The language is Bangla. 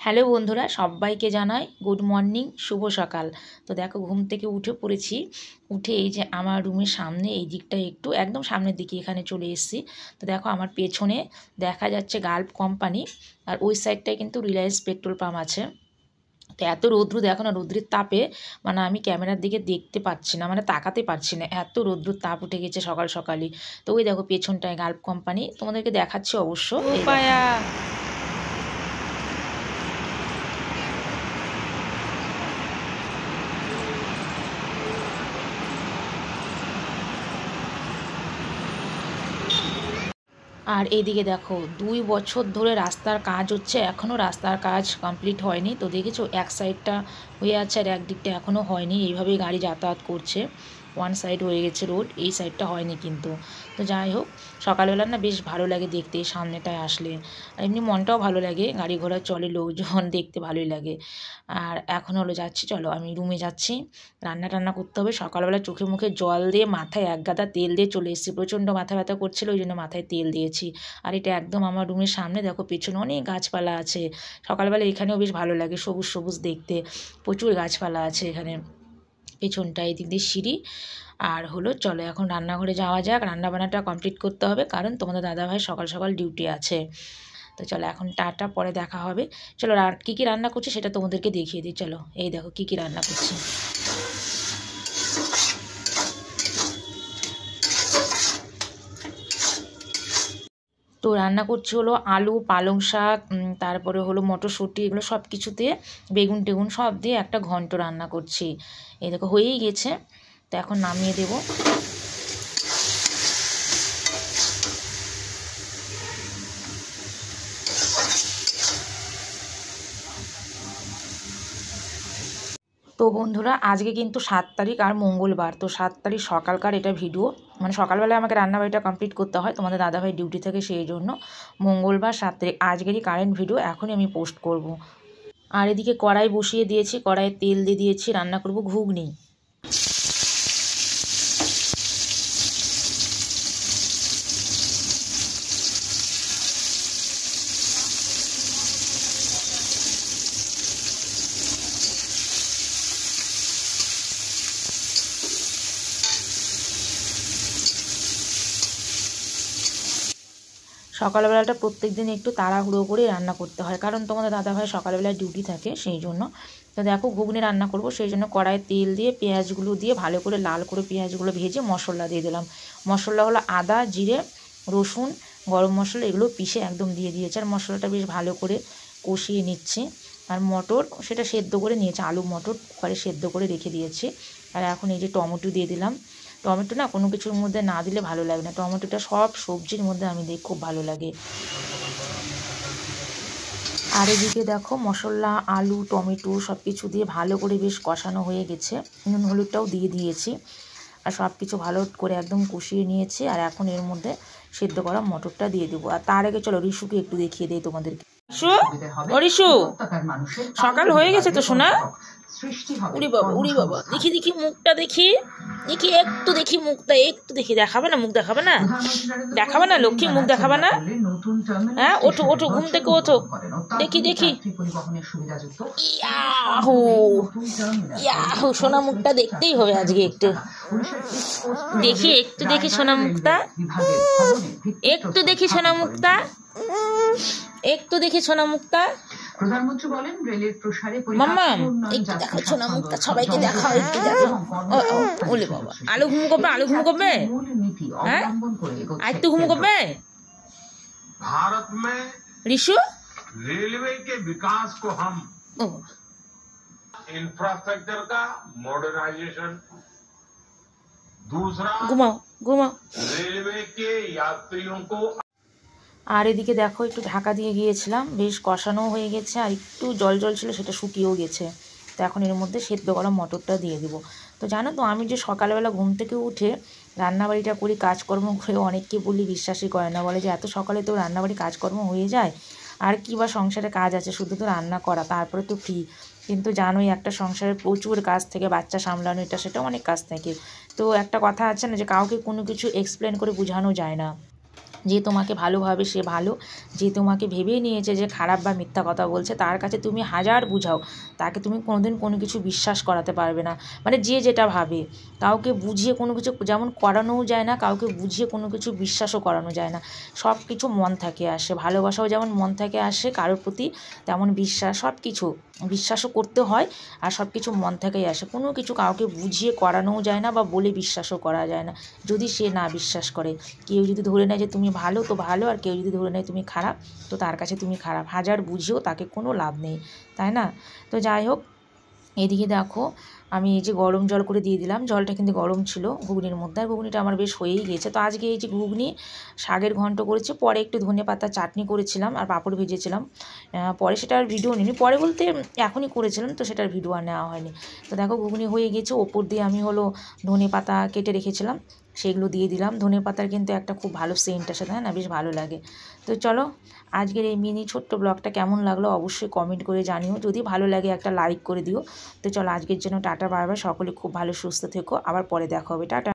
হ্যালো বন্ধুরা, সবাইকে জানাই গুড মর্নিং, শুভ সকাল। তো দেখো, ঘুম থেকে উঠে পড়েছি। উঠে এই যে আমার রুমের সামনে এই দিকটা একটু একদম সামনের দিকে এখানে চলে এসেছি। তো দেখো, আমার পেছনে দেখা যাচ্ছে গালফ কোম্পানি, আর ওই সাইডটায় কিন্তু রিলায়েন্স পেট্রোল পাম্প আছে। তো এত রৌদ্র দেখো না, রৌদ্রের তাপে মানে আমি ক্যামেরার দিকে দেখতে পাচ্ছি না, মানে তাকাতে পারছি না, এত রৌদ্রের তাপ উঠে গেছে সকাল সকালই। তো ওই দেখো পেছনটায় গালফ কোম্পানি, তোমাদেরকে দেখাচ্ছি অবশ্য। আর এইদিকে দেখো, 2 বছর ধরে রাস্তার কাজ হচ্ছে, এখনও রাস্তার কাজ কমপ্লিট হয়নি। তো দেখেছো, এক সাইডটা হয়ে আছে আর একদিকটা এখনও হয়নি। এইভাবেই গাড়ি যাতায়াত করছে। ওয়ান সাইড হয়ে গেছে রোড, এই সাইডটা হয়নি কিন্তু। তো যাই হোক, সকালবেলা না বেশ ভালো লাগে দেখতে সামনেটায় আসলে। আর এমনি মনটাও ভালো লাগে, গাড়ি ঘোড়া চলে, লোকজন দেখতে ভালোই লাগে। আর এখন হলো যাচ্ছি, চলো আমি রুমে যাচ্ছি। রান্না টান্না করতে হবে। সকালবেলা চোখে মুখে জল দিয়ে মাথায় এক গাদা তেল দিয়ে চলে এসেছি, প্রচণ্ড মাথা ব্যথা করছিল, ওই জন্য মাথায় তেল দিয়েছি। আর এটা একদম আমার রুমের সামনে, দেখো পেছনে অনেক গাছপালা আছে। সকালবেলা এখানেও বেশ ভালো লাগে, সবুজ সবুজ দেখতে, প্রচুর গাছপালা আছে এখানে। পেছনটা এদিক দিয়ে সিঁড়ি। আর হলো চলো এখন রান্নাঘরে যাওয়া যাক, রান্নাবান্নাটা কমপ্লিট করতে হবে, কারণ তোমাদের দাদাভাই সকাল সকাল ডিউটি আছে। তো চলো এখন টাটা, পরে দেখা হবে। চলো কী কী রান্না করছি সেটা তোমাদেরকে দেখিয়ে দিই। চলো এই দেখো কী কী রান্না করছি। তো রান্না করছি হলো আলু, পালং শাক, তারপরে হলো মটরশুঁটি, এগুলো সব কিছু দিয়ে, বেগুন টেগুন সব দিয়ে একটা ঘন্ট রান্না করছি। এই দেখো হয়েই গেছে। তো এখন নামিয়ে দেবো। তো বন্ধুরা, আজকে কিন্তু 7 তারিখ আর মঙ্গলবার। তো 7 তারিখ সকালকার এটা ভিডিও, মানে সকালবেলায় আমাকে রান্নাবাড়িটা কমপ্লিট করতে হয়, তোমাদের দাদাভাই ডিউটি থেকে, সেই জন্য মঙ্গলবার 7 তারিখ আজকেরই কারেন্ট ভিডিও এখনই আমি পোস্ট করব। আর এদিকে কড়াই বসিয়ে দিয়েছি, কড়াইয়ে তেল দিয়ে দিয়েছি, রান্না করব ঘুগনি। সকালবেলাটা প্রত্যেক দিন একটু তাড়াহুড়ো করে রান্না করতে হয়, কারণ তোমাদের দাদাভাই সকালবেলায় ডিউটি থাকে, সেই জন্য। তো দেখো ঘুগনি রান্না করব, সেই জন্য কড়াইয়ে তেল দিয়ে পেঁয়াজগুলো দিয়ে ভালো করে লাল করে পেঁয়াজগুলো ভেজে মশলা দিয়ে দিলাম। মশলা হলো আদা, জিরে, রসুন, গরম মশলা, এগুলো পিষে একদম দিয়ে দিয়েছে। আর মশলাটা বেশ ভালো করে কষিয়ে নিচ্ছি। আর মটর সেটা সেদ্ধ করে নিয়েছে, আলু মটর কুকারে সেদ্ধ করে রেখে দিয়েছি। আর এখন এই যে টমেটো দিয়ে দিলাম। টমেটো না কোনো কিছুর মধ্যে না দিলে ভালো লাগে না, টমেটোটা সব সবজির মধ্যে আমি দিই, খুব ভালো লাগে। আর এদিকে দেখো মশলা, আলু, টমেটো সব কিছু দিয়ে ভালো করে বেশ কষানো হয়ে গেছে। নুন হলুদটাও দিয়ে দিয়েছি। আর সব কিছু ভালো করে একদম কষিয়ে নিয়েছি। আর এখন এর মধ্যে সেদ্ধ করা মটরটা দিয়ে দেবো। আর তার আগে চলো রিশুকে একটু দেখিয়ে দিই তোমাদেরকে। রিশু, সকাল হয়ে গেছে তো শোনা। উড়ি বাবা, উড়ি বাবা, দেখি দেখি মুখটা, দেখি দেখি একটু, দেখি মুখটা একটু, দেখি দেখাবে না, মুখ দেখাবে না, দেখাবে না লক্ষ্মী, মুখ দেখাবে না। হ্যাঁ, ওঠো ওঠো, ঘুম থেকে ওঠো, দেখি দেখি। ইয়াহু, ইয়াহু, সোনা মুখটা দেখতেই হবে আজকে একটু, দেখি একটু, দেখি সোনা মুখটা, একটু দেখি সোনা মুখটা, একটু দেখি সোনা মুখটা। প্রধানমন্ত্রী বলেন রেলের প্রসারে মাম্মাম একটু দেখো সোনা মুখটা, সবাইকে দেখাও একটু, দেখো। ওলে বাবা, আলু ঘুম করবে, আলু ঘুম করবে, হ্যাঁ আজ তো ঘুম করবে। भारत में ऋषु रेलवे के विकास को हम इंफ्रास्ट्रक्चर का मॉडर्नाइजेशन, दूसरा घुमाओ घुमाओ रेलवे के यात्रियों को। আর এদিকে দেখো একটু ঢাকা দিয়ে গিয়েছিলাম, বেশ কষানো হয়ে গেছে, আর একটু জল জল ছিল সেটা শুকিয়েও গেছে। তো এখন এর মধ্যে সেদ্ধ করা মটরটা দিয়ে দেবো। তো জানো তো, আমি যে সকালবেলা ঘুম থেকে উঠে রান্নাবাড়িটা করি, কাজকর্ম করে, অনেককে বলি বিশ্বাসই করে না, বলে যে এত সকালে তো রান্নাবাড়ি কাজকর্ম হয়ে যায়, আর কি বা সংসারে কাজ আছে, শুধু তো রান্না করা, তারপরে তো ফ্রি। কিন্তু জানোই একটা সংসারে প্রচুর কাজ থেকে, বাচ্চা সামলানো, এটা সেটা অনেক কাজ থাকে। তো একটা কথা আছে না, যে কাউকে কোনো কিছু এক্সপ্লেন করে বোঝানো যায় না। যে তোমাকে ভালোভাবে সে ভালো, যে তোমাকে ভেবেই নিয়েছে যে খারাপ বা মিথ্যা কথা বলছে, তার কাছে তুমি হাজার বুঝাও, তাকে তুমি কোনোদিন কোনো কিছু বিশ্বাস করাতে পারবে না। মানে যে যেটা ভাবে, কাউকে বুঝিয়ে কোনো কিছু যেমন করানোও যায় না, কাউকে বুঝিয়ে কোনো কিছু বিশ্বাসও করানো যায় না। সব কিছু মন থেকে আসে, ভালোবাসাও যেমন মন থেকে আসে কারোর প্রতি, তেমন বিশ্বাস, সব কিছু বিশ্বাসও করতে হয়, আর সব কিছু মন থেকেই আসে। কোনো কিছু কাউকে বুঝিয়ে করানোও যায় না বা বলে বিশ্বাসও করা যায় না, যদি সে না বিশ্বাস করে। কেউ যদি ধরে নেয় যে তুমি ভালো তো ভালো, আর কেউ যদি ধরে নেয় তুমি খারাপ তো তার কাছে তুমি খারাপ, হাজার বুঝিয়েও তাকে কোনো লাভ নেই, তাই না? তো যাই হোক, এদিকে দেখো আমি এই যে গরম জল করে দিয়ে দিলাম, জলটা কিন্তু গরম ছিল ঘুগনির মধ্যে, আর ঘুগনিটা আমার বেশ হয়েই গেছে। তো আজকে এই যে ঘুগনি শাকের ঘন্ট করেছি, পরে একটু ধনেপাতার চাটনি করেছিলাম আর পাঁপড় ভেজেছিলাম। পরে সেটার ভিডিও নিইনি, পরে বলতে এখনই করেছিলাম, তো সেটার ভিডিও আর নেওয়া হয়নি। তো দেখো ঘুগনি হয়ে গেছে, ওপর দিয়ে আমি হলো ধনেপাতা কেটে রেখেছিলাম, সেগুলো দিয়ে দিলাম। ধনেপাতার কিন্তু একটা খুব ভালো সেন্ট আসে, তাই না? বেশ ভালো লাগে। তো চলো, আজকের এই মিনি ছোট্ট ব্লগটা কেমন লাগলো অবশ্যই কমেন্ট করে জানিও, যদি ভালো লাগে একটা লাইক করে দিও। তো চলো আজকের জন্য টাটা, বাই বাই, সকলে খুব ভালো সুস্থ থেকো, আবার পরে দেখা হবে, টাটা।